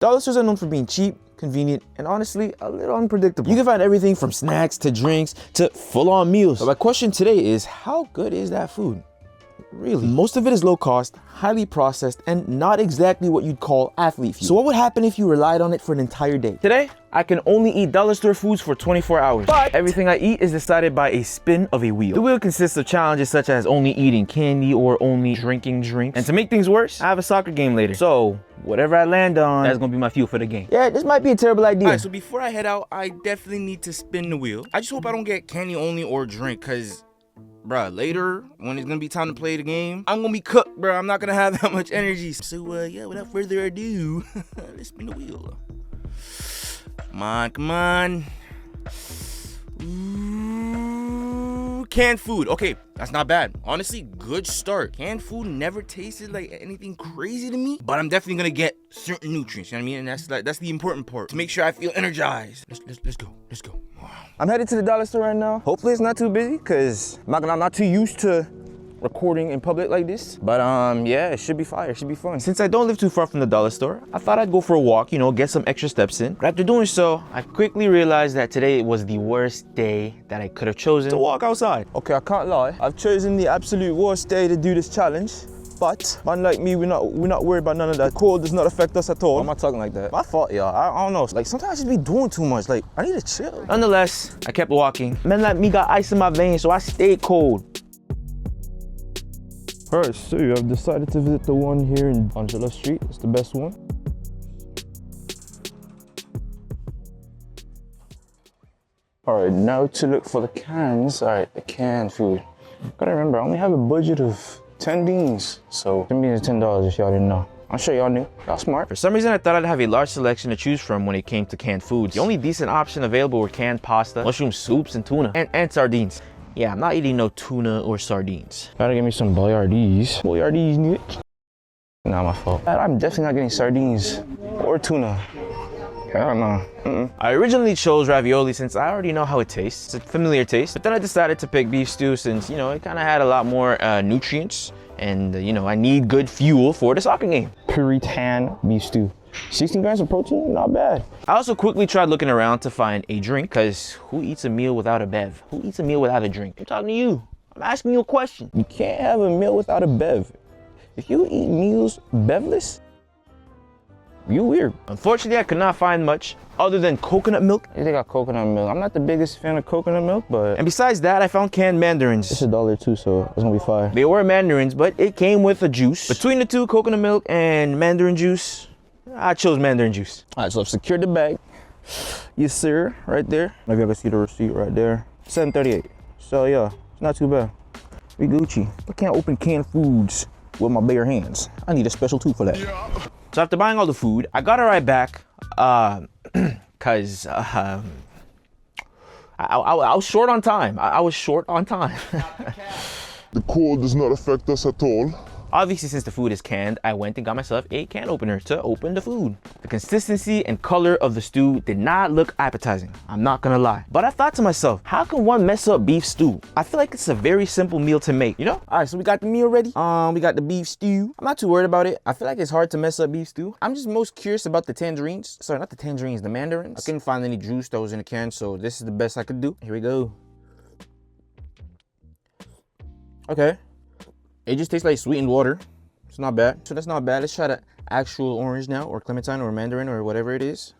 Dollar stores are known for being cheap, convenient, and honestly, a little unpredictable. You can find everything from snacks to drinks to full-on meals. But my question today is, how good is that food? Really? Most of it is low cost, highly processed, and not exactly what you'd call athlete fuel. So what would happen if you relied on it for an entire day? Today, I can only eat dollar store foods for 24 hours. But everything I eat is decided by a spin of a wheel. The wheel consists of challenges such as only eating candy or only drinking drinks. And to make things worse, I have a soccer game later. So whatever I land on, that's gonna be my fuel for the game. Yeah, this might be a terrible idea. Alright, so before I head out, I definitely need to spin the wheel. I just hope I don't get candy only or drink, cause bruh, later, when it's gonna be time to play the game, I'm gonna be cooked, bruh. I'm not gonna have that much energy. So, yeah, without further ado, let's spin the wheel. Come on, come on. Ooh, canned food. Okay, that's not bad. Honestly, good start. Canned food never tasted like anything crazy to me, but I'm definitely gonna get certain nutrients, you know what I mean? And that's the important part, to make sure I feel energized. Let's go. I'm headed to the dollar store right now. Hopefully it's not too busy, cause I'm not too used to recording in public like this. But yeah, it should be fire, it should be fun. Since I don't live too far from the dollar store, I thought I'd go for a walk, you know, get some extra steps in. But after doing so, I quickly realized that today was the worst day that I could have chosen to walk outside. Okay, I can't lie. I've chosen the absolute worst day to do this challenge. But unlike me, we're not worried about none of that. Cold does not affect us at all. Why am I talking like that? My fault, y'all. I don't know. Like sometimes I just be doing too much. Like I need to chill. Nonetheless, I kept walking. Man like me got ice in my veins, so I stayed cold. All right, so I've decided to visit the one here in Angela Street. It's the best one. All right, now to look for the cans. All right, the canned food. Gotta remember, I only have a budget of 10 beans. So 10 beans is $10 if y'all didn't know. I'm sure y'all knew. Y'all smart. For some reason, I thought I'd have a large selection to choose from when it came to canned foods. The only decent option available were canned pasta, mushroom soups, and tuna, and sardines. Yeah, I'm not eating no tuna or sardines. Gotta give me some Boyardees. Boyardees, Nick. Not my fault. I'm definitely not getting sardines or tuna. I don't know. I originally chose ravioli since I already know how it tastes. It's a familiar taste. But then I decided to pick beef stew since, you know, it kind of had a lot more nutrients. And, you know, I need good fuel for the soccer game. Puritan beef stew. 16 grams of protein, not bad. I also quickly tried looking around to find a drink, because who eats a meal without a bev? Who eats a meal without a drink? I'm talking to you. I'm asking you a question. You can't have a meal without a bev. If you eat meals bevless, you weird. Unfortunately, I could not find much other than coconut milk. They got coconut milk. I'm not the biggest fan of coconut milk, but... And besides that, I found canned mandarins. It's $1 too, so it's gonna be fire. They were mandarins, but it came with a juice. Between the two, coconut milk and mandarin juice, I chose mandarin juice. All right, so I've secured the bag. Yes, sir, right there. Maybe I can see the receipt right there. $7.38. So yeah, it's not too bad. We Gucci. I can't open canned foods with my bare hands. I need a special tool for that. Yeah. So after buying all the food, I got it right back, cause I was short on time. I was short on time. The cold does not affect us at all. Obviously, since the food is canned, I went and got myself a can opener to open the food. The consistency and color of the stew did not look appetizing, I'm not gonna lie. But I thought to myself, how can one mess up beef stew? I feel like it's a very simple meal to make, you know? All right, so we got the meal ready. We got the beef stew. I'm not too worried about it. I feel like it's hard to mess up beef stew. I'm just most curious about the tangerines. Sorry, not the tangerines, the mandarins. I couldn't find any juice that was in the can, so this is the best I could do. Here we go. Okay. It just tastes like sweetened water. It's not bad. So that's not bad. Let's try the actual orange now, or clementine, or mandarin, or whatever it is.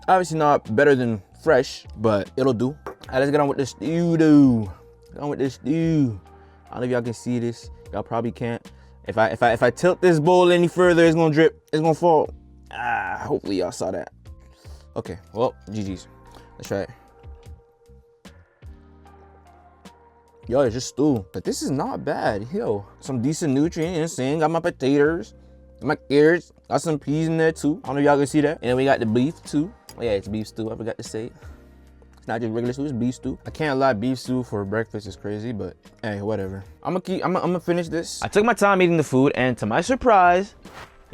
Obviously not better than fresh, but it'll do. All right, let's get on with the stew, though. Get on with this stew. I don't know if y'all can see this. Y'all probably can't. If I tilt this bowl any further, it's gonna drip. It's gonna fall. Hopefully y'all saw that. Okay, well, GG's. Let's try it. Yo, it's just stew. But this is not bad. Yo, some decent nutrients, you know what I'm saying? Got my potatoes, my carrots, got some peas in there too. I don't know if y'all can see that. And then we got the beef too. Oh yeah, it's beef stew, I forgot to say it. It's not just regular stew, it's beef stew. I can't lie, beef stew for breakfast is crazy, but hey, whatever. I'm gonna finish this. I took my time eating the food, and to my surprise,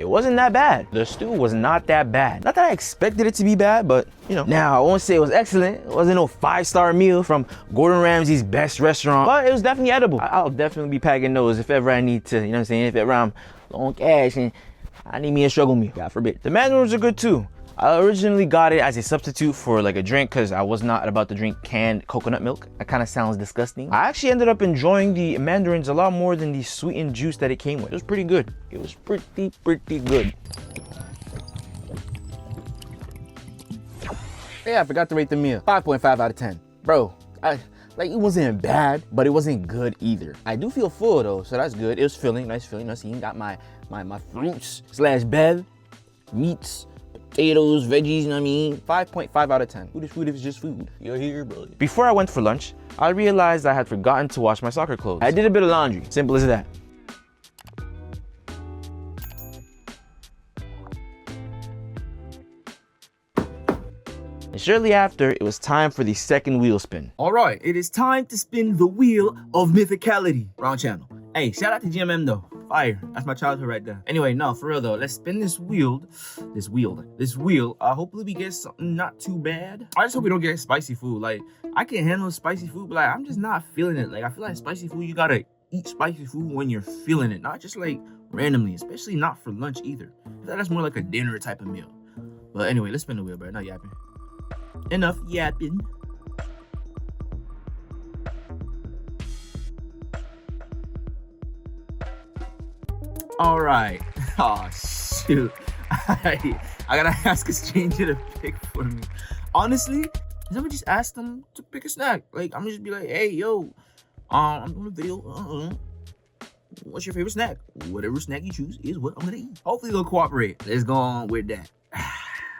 it wasn't that bad. The stew was not that bad. Not that I expected it to be bad, but you know. Now, I won't say it was excellent. It wasn't no 5-star meal from Gordon Ramsay's best restaurant, but it was definitely edible. I'll definitely be packing those if ever I need to, you know what I'm saying? If ever I'm low on cash and I need me a struggle meal, God forbid. The mandarins are good too. I originally got it as a substitute for like a drink because I was not about to drink canned coconut milk. That kind of sounds disgusting. I actually ended up enjoying the mandarins a lot more than the sweetened juice that it came with. It was pretty good. It was pretty good. Yeah, I forgot to rate the meal. 5.5 out of 10. Bro, it wasn't bad, but it wasn't good either. I do feel full though, so that's good. It was filling, nice filling. Nice eating. Got my fruits / bev, meats, potatoes, veggies, you know what I mean? 5.5 out of 10. Food is food if it's just food. You're here, bro. Before I went for lunch, I realized I had forgotten to wash my soccer clothes. I did a bit of laundry, simple as that. And shortly after, it was time for the second wheel spin. All right, it is time to spin the wheel of mythicality. Wrong channel. Hey, shout out to GMM though. Fire. That's my childhood right there. Anyway, no, for real though. Let's spin this wheel. Hopefully we get something not too bad. I just hope we don't get spicy food. Like, I can handle spicy food, but like, I'm just not feeling it. Like, I feel like spicy food, you gotta eat spicy food when you're feeling it. Not just like randomly, especially not for lunch either. I feel like that's more like a dinner type of meal. But anyway, let's spin the wheel, bro. Not yapping. Enough yapping. All right. Oh shoot. I gotta ask a stranger to pick for me. Honestly, I'm gonna just ask them to pick a snack. Like, I'm gonna just be like, hey, yo, I'm doing a video. What's your favorite snack? Whatever snack you choose is what I'm gonna eat. Hopefully they'll cooperate. Let's go on with that.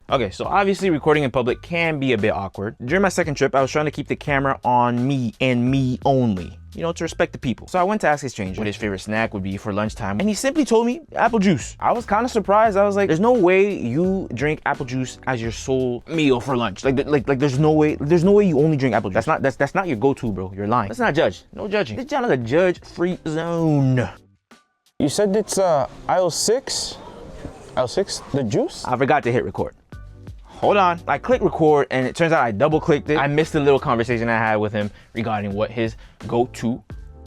Okay, so obviously recording in public can be a bit awkward. During my second trip, I was trying to keep the camera on me and me only, you know, to respect the people. So I went to ask a stranger what his favorite snack would be for lunchtime, and he simply told me apple juice. I was kind of surprised. I was like, there's no way you drink apple juice as your sole meal for lunch. Like there's no way you only drink apple juice. That's not your go-to, bro. You're lying. Let's not judge. No judging. This channel is a judge-free zone. You said it's aisle 6? Aisle 6? The juice? I forgot to hit record. Hold on. I clicked record and it turns out I double clicked it. I missed a little conversation I had with him regarding what his go-to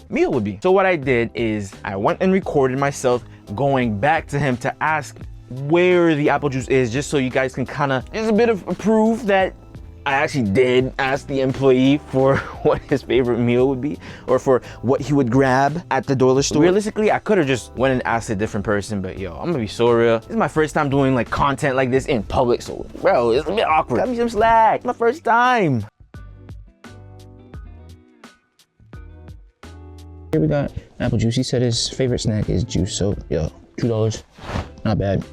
meal would be. So what I did is I went and recorded myself going back to him to ask where the apple juice is, just so you guys can kind of, there's a bit of proof that I actually did ask the employee for what his favorite meal would be, or for what he would grab at the dollar store. Realistically, I could have just went and asked a different person, but yo, I'm gonna be so real. This is my first time doing like content like this in public, so bro, it's a bit awkward. Cut me some slack. It's my first time. Here we got apple juice. He said his favorite snack is juice, so yo, $2. Not bad.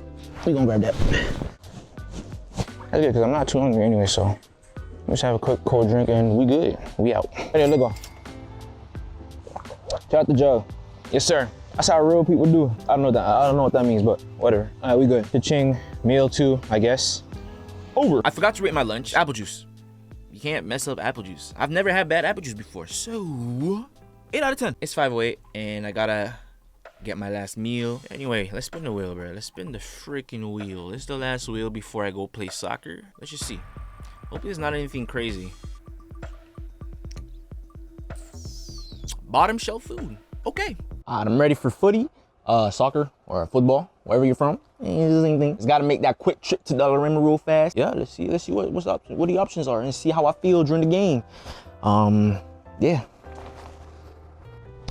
We gonna grab that. That's good, because I'm not too hungry anyway, so let's have a quick cold drink and we good. We out. Hey, look on. Shout out the jug. Yes, sir. That's how real people do. I don't know what that means, but whatever. All right, we good. Cha-ching. Meal 2, I guess. Over. I forgot to rate my lunch. Apple juice. You can't mess up apple juice. I've never had bad apple juice before, so 8 out of 10. It's 5:08 and I gotta get my last meal. Anyway, let's spin the wheel, bro. Let's spin the freaking wheel. This is the last wheel before I go play soccer. Let's just see. Hopefully it's not anything crazy. Bottom shelf food. Okay. I'm ready for footy, soccer, or football, wherever you're from. It's got to make that quick trip to Dollarama real fast. Yeah, let's see what the options are and see how I feel during the game. Yeah.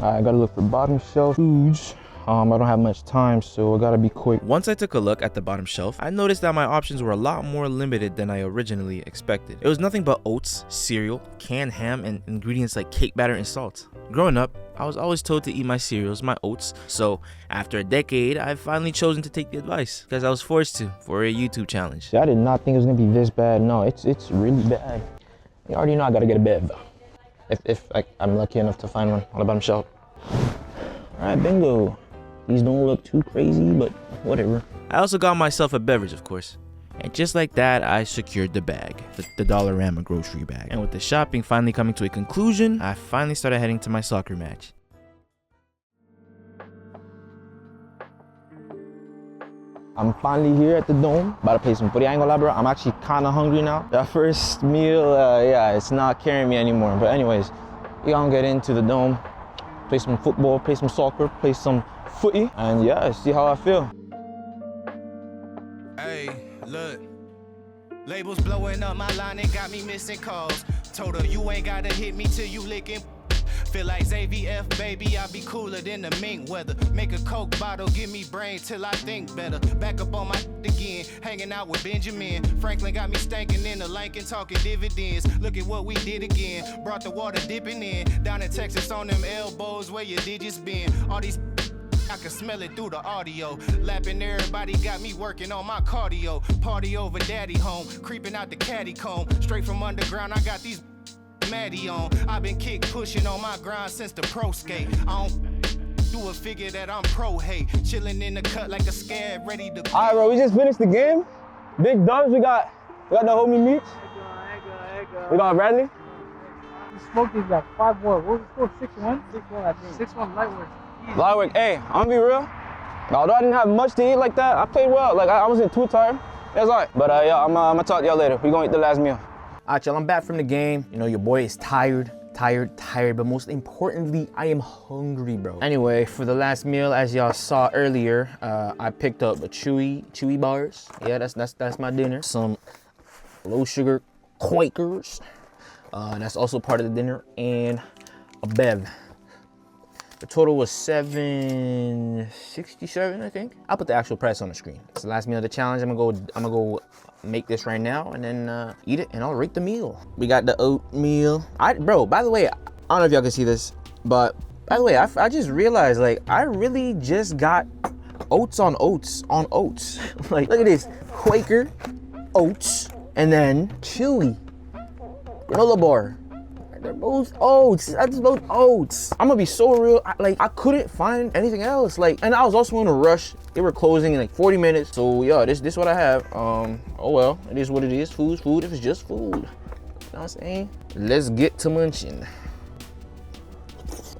I gotta look for bottom shelf foods. I don't have much time, so I gotta be quick. Once I took a look at the bottom shelf, I noticed that my options were a lot more limited than I originally expected. It was nothing but oats, cereal, canned ham, and ingredients like cake batter and salt. Growing up, I was always told to eat my cereals, my oats, so after a decade, I've finally chosen to take the advice, because I was forced to, for a YouTube challenge. I did not think it was gonna be this bad. No, it's really bad. You already know I gotta get a bev. If I'm lucky enough to find one on the bottom shelf. All right, bingo. These don't look too crazy, but whatever. I also got myself a beverage, of course. And just like that, I secured the bag, the Dollarama grocery bag. And with the shopping finally coming to a conclusion, I finally started heading to my soccer match. I'm finally here at the Dome, about to play some footy. I ain't gonna lie, bro, I'm actually kinda hungry now. That first meal, yeah, it's not carrying me anymore. But anyways, we gonna get into the Dome, play some football, play some soccer, play some footy, and yeah, see how I feel. Hey, look. Labels blowing up my line and got me missing calls. Told her you ain't gotta hit me till you licking. Feel like ZVF, baby, I be cooler than the mink weather. Make a Coke bottle, give me brain till I think better. Back up on my again, hanging out with Benjamin. Franklin got me stankin' in the Lincoln, talking dividends. Look at what we did again. Brought the water dipping in. Down in Texas on them elbows where your digits been. All these I can smell it through the audio. Lapping everybody got me working on my cardio. Party over daddy home, creeping out the caddy comb. Straight from underground, I got these Maddie on. I've been kick pushing on my grind since the pro skate. I don't do a figure that I'm pro hate. Chilling in the cut like a scab, ready to. All right, bro, we just finished the game. Big dubs, we got the homie Meech. We got Bradley. The smoke is like 5-1. What was the score? 6-1? 6-1, I think. 6-1 light work. Light work. Hey, I'm gonna be real. Although I didn't have much to eat like that, I played well. Like I wasn't too tired. It was all right. But yeah, I'm gonna talk to y'all later. We gonna eat the last meal. All right, y'all, I'm back from the game. You know, your boy is tired, but most importantly, I am hungry, bro. Anyway, for the last meal, as y'all saw earlier, I picked up a Chewy bars. Yeah, that's my dinner. Some low sugar Quakers. That's also part of the dinner, and a Bev. The total was $7.67, I think. I'll put the actual price on the screen. It's the last meal of the challenge. I'm gonna go make this right now and then eat it, and I'll rate the meal. We got the oatmeal. Bro, by the way, I don't know if y'all can see this, but by the way, I just realized, like, I really just got oats on oats on oats. Like, look at this, Quaker, oats, and then Chewy granola bar. They're both oats. That's both oats. I'm gonna be so real. I couldn't find anything else. Like, and I was also in a rush. They were closing in like 40 minutes. So yeah, this what I have. Oh well, it is what it is. Food's food if it's just food. You know what I'm saying? Let's get to munching.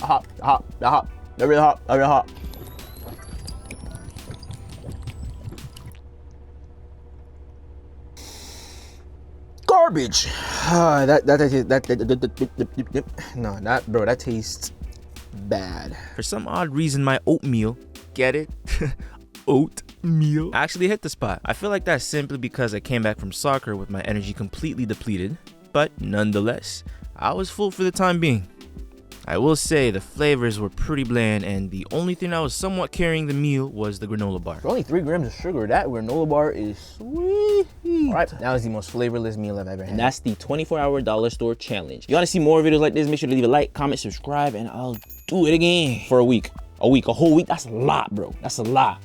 Hot. They're really hot. They're really hot. Garbage. That tastes bad. For some odd reason, my oatmeal, get it? Oatmeal actually hit the spot. I feel like that's simply because I came back from soccer with my energy completely depleted, but nonetheless, I was full for the time being. I will say the flavors were pretty bland, and the only thing that was somewhat carrying the meal was the granola bar. For only 3 grams of sugar, that granola bar is sweet. All right, that was the most flavorless meal I've ever had. And that's the 24-hour dollar store challenge. If you want to see more videos like this, make sure to leave a like, comment, subscribe, and I'll do it again for a week. A whole week. That's a lot, bro. That's a lot.